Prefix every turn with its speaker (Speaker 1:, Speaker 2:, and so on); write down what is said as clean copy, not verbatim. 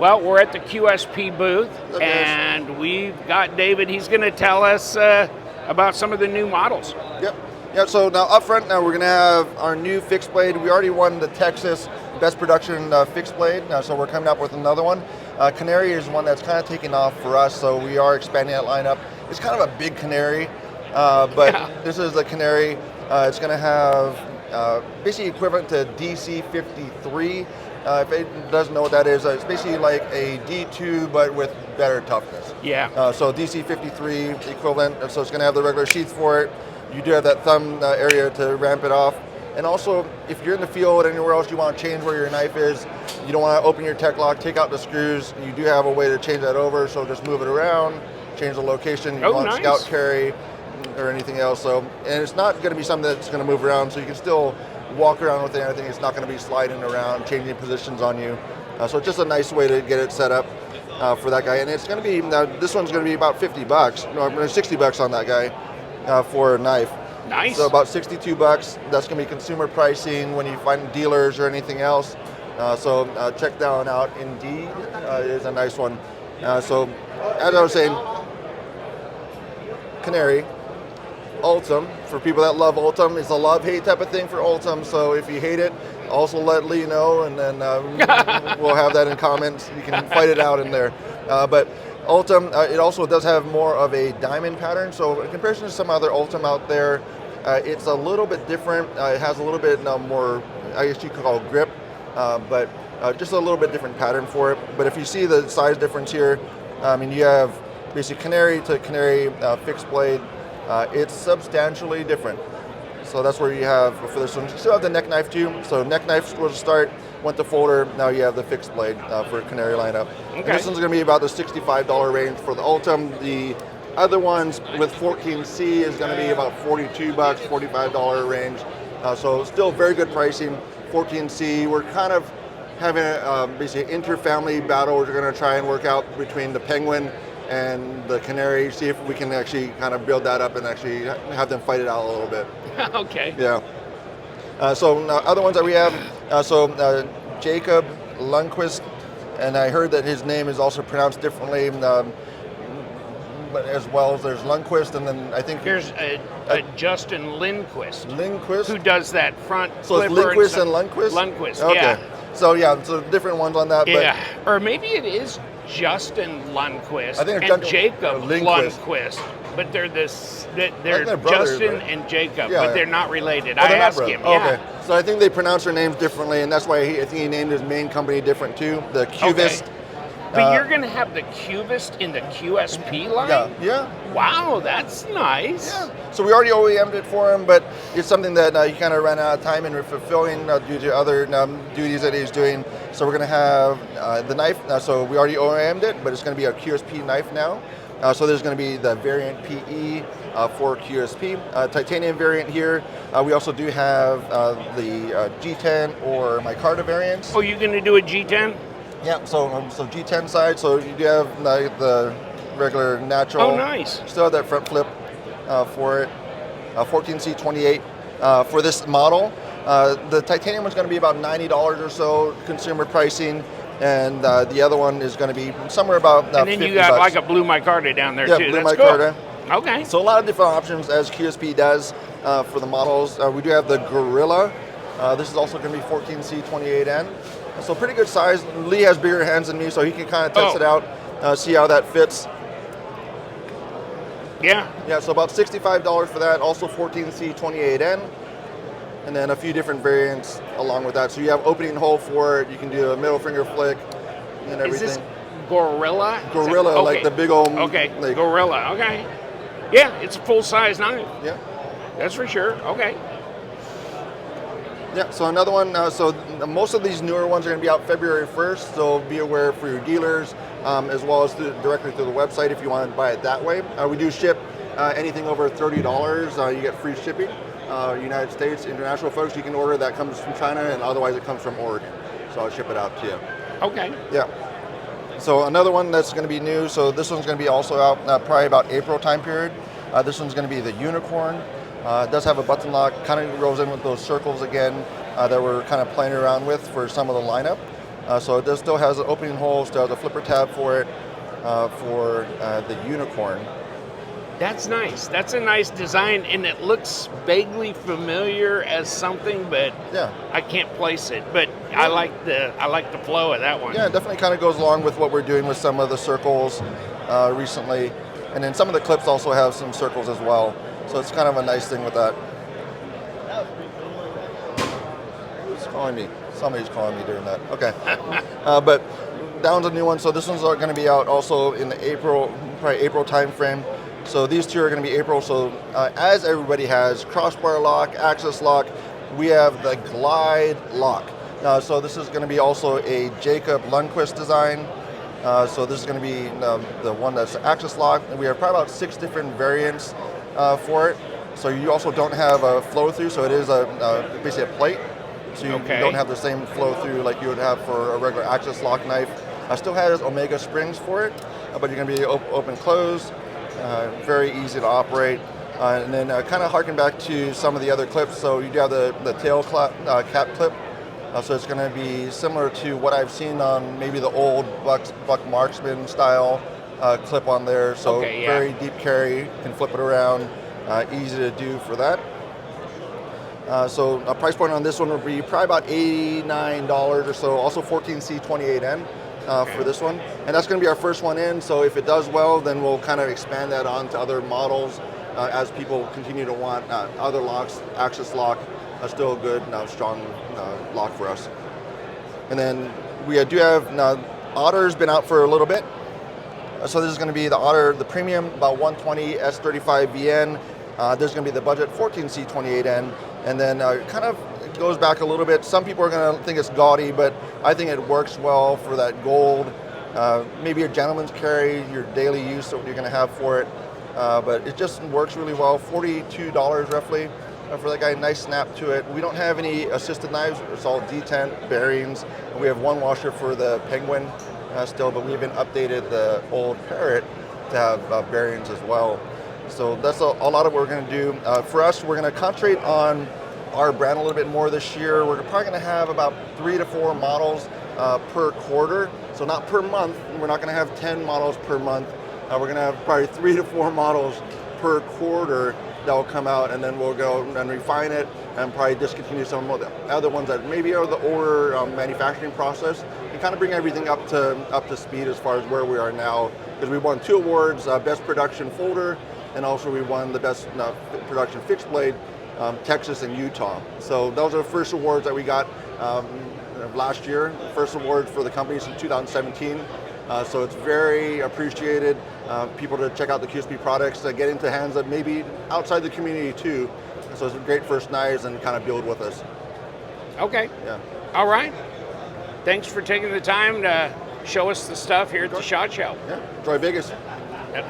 Speaker 1: Well, we're at the QSP booth, and we've got David. He's going to tell us about some of the new models.
Speaker 2: Yep. Yeah, so now up front, now we're going to have our new fixed blade. We already won the Texas Best Production Fixed Blade, so we're coming up with another one. Canary is one that's kind of taking off for us, so we are expanding that lineup. It's kind of a big Canary, but this is the Canary. It's going to have basically equivalent to DC-53. If it doesn't know what that is, it's basically like a D2 but with better toughness.
Speaker 1: Yeah.
Speaker 2: So DC-53 equivalent, so it's going to have the regular sheath for it. You do have that thumb area to ramp it off. And also, if you're in the field anywhere else you want to change where your knife is, you don't want to open your tech lock, take out the screws, you do have a way to change that over, so just move it around, change the location, you want
Speaker 1: nice.
Speaker 2: scout carry or anything else. So, and it's not going to be something that's going to move around, so you can still walk around with it and everything. It's not going to be sliding around, changing positions on you. So it's just a nice way to get it set up for that guy. And it's going to be, now this one's going to be about $50, no, $60 on that guy for a knife.
Speaker 1: Nice.
Speaker 2: So about $62. That's going to be consumer pricing when you find dealers or anything else. So check that one out. Indeed, it is a nice one. So as I was saying, Canary, ultum, for people that love ultum, it's a love-hate type of thing for ultum. So if you hate it, also let Lee know, and then we'll have that in comments. You can fight it out in there. But ultum, it also does have more of a diamond pattern. So in comparison to some other ultum out there, it's a little bit different. It has a little bit more, I guess you could call it grip, but just a little bit different pattern for it. But if you see the size difference here, I mean, you have basically Canary to Canary fixed blade. It's substantially different. So that's where you have for this one. You still have the neck knife too. So neck knife was to start, went to folder. Now you have the fixed blade for Canary lineup. Okay. And this one's going to be about the $65 range for the ultum. The other ones with 14C is going to be about $42, $45 range. So still very good pricing. 14C, we're kind of having a basically inter-family battle. We're going to try and work out between the Penguin and the Canary, see if we can actually kind of build that up and actually have them fight it out a little bit.
Speaker 1: Okay.
Speaker 2: Yeah. So other ones that we have, Jacob Lanquist, and I heard that his name is also pronounced differently, but as well as there's Lanquist, and then I think
Speaker 1: there's a Justin Lindquist.
Speaker 2: Lindquist,
Speaker 1: who does that front.
Speaker 2: So it's Lindquist and Lanquist.
Speaker 1: Lanquist,
Speaker 2: okay.
Speaker 1: Yeah.
Speaker 2: So yeah, so different ones on that.
Speaker 1: Yeah, but or maybe it is Justin Lundquist and Jacob Lundquist, but they're Justin and Jacob, but they're not related. I asked him.
Speaker 2: Okay, so I think they pronounce their names differently, and that's why I think he named his main company different too, the Cubist.
Speaker 1: Okay. But you're going to have the Cubist in the QSP line?
Speaker 2: Yeah.
Speaker 1: Wow, that's nice.
Speaker 2: Yeah. So we already OEM'd it for him, but it's something that he kind of ran out of time in fulfilling due to other duties that he's doing. So we're going to have the knife. So we already OEM'd it, but it's going to be a QSP knife now. So there's going to be the variant PE for QSP. Titanium variant here. We also do have the G10 or micarta variants.
Speaker 1: Oh, you're going to do a G10?
Speaker 2: Yeah, so G10 side, so you do have the regular natural.
Speaker 1: Oh, nice.
Speaker 2: Still have that front flip for it. 14C28 for this model. The titanium one's going to be about $90 or so consumer pricing, and the other one is going to be somewhere about $50.
Speaker 1: And then you got like a blue micarta down there too.
Speaker 2: Blue
Speaker 1: That's
Speaker 2: micarta.
Speaker 1: Cool. Okay.
Speaker 2: So a lot of different options as QSP does for the models. We do have the Gorilla. This is also going to be 14C28N. So pretty good size. Lee has bigger hands than me, so he can kind of test it out, see how that fits.
Speaker 1: Yeah.
Speaker 2: Yeah, so about $65 for that. Also 14C28N. And then a few different variants along with that. So you have opening hole for it. You can do a middle finger flick and everything.
Speaker 1: Is this Gorilla?
Speaker 2: Gorilla,
Speaker 1: okay.
Speaker 2: like the big old...
Speaker 1: Okay,
Speaker 2: like,
Speaker 1: Gorilla, okay. Yeah, it's a full-size knife.
Speaker 2: Yeah.
Speaker 1: That's for sure, okay.
Speaker 2: Yeah, so another one, so most of these newer ones are going to be out February 1st, so be aware for your dealers, as well as directly through the website if you want to buy it that way. We do ship anything over $30, you get free shipping. United States, international folks, you can order, that comes from China, and otherwise it comes from Oregon. So I'll ship it out to you.
Speaker 1: Okay.
Speaker 2: Yeah. So another one that's going to be new, so this one's going to be also out probably about April time period. This one's going to be the Unicorn. It does have a button lock, kind of rolls in with those circles again that we're kind of playing around with for some of the lineup. So it still has an opening hole, still has a flipper tab for it, for the unicorn.
Speaker 1: That's nice. That's a nice design, and it looks vaguely familiar as something, but
Speaker 2: yeah,
Speaker 1: I can't place it. But I like the flow of that one.
Speaker 2: Yeah, it definitely kind of goes along with what we're doing with some of the circles recently, and then some of the clips also have some circles as well. So it's kind of a nice thing with that. Who's calling me? Somebody's calling me during that. Okay, but that one's a new one. So this one's going to be out also in the probably April time frame. So these two are going to be April. So as everybody has crossbar lock, axis lock, we have the glide lock. So this is going to be also a Jacob Lanquist design. So this is going to be the one that's axis lock. And we have probably about 6 different variants for it. So you also don't have a flow through. So it is basically a plate. So you don't have the same flow through like you would have for a regular axis lock knife. Still has Omega springs for it, but you're going to be open close. Very easy to operate, and then kind of harken back to some of the other clips. So you do have the tail cap clip, so it's going to be similar to what I've seen on maybe the old Buck Marksman style clip on there. So very deep carry, can flip it around, easy to do for that. So a price point on this one would be probably about $89 or so. Also 14C28N. For this one, and that's going to be our first one in. So if it does well, then we'll kind of expand that on to other models as people continue to want other locks. Axis lock, still a good, strong lock for us. And then we do have Otter's been out for a little bit. So this is going to be the Otter, the premium, about 120 S35VN. There's going to be the budget 14C28N, and then kind of goes back a little bit. Some people are going to think it's gaudy, but I think it works well for that gold. Maybe a gentleman's carry, your daily use, what you're going to have for it. But it just works really well. $42 roughly for that guy. Nice snap to it. We don't have any assisted knives. It's all detent bearings. We have one washer for the Penguin still, but we haven't updated the old Parrot to have bearings as well. So that's a lot of what we're going to do. For us, we're going to concentrate on our brand a little bit more this year. We're probably going to have about 3 to 4 models per quarter. So not per month. We're not going to have 10 models per month. We're going to have probably 3 to 4 models per quarter that will come out, and then we'll go and refine it and probably discontinue some of the other ones that maybe are the older manufacturing process and kind of bring everything up to speed as far as where we are now. Because we won 2 awards, Best Production Folder, and also we won the Best Production Fixed Blade, Texas and Utah. So those are the first awards that we got last year. First award for the company since 2017. So it's very appreciated. People to check out the QSP products, get into hands of maybe outside the community too. So it's a great first knives and kind of build with us.
Speaker 1: Okay.
Speaker 2: Yeah.
Speaker 1: All right. Thanks for taking the time to show us the stuff here at the SHOT Show.
Speaker 2: Yeah. Enjoy Vegas.
Speaker 1: Yep.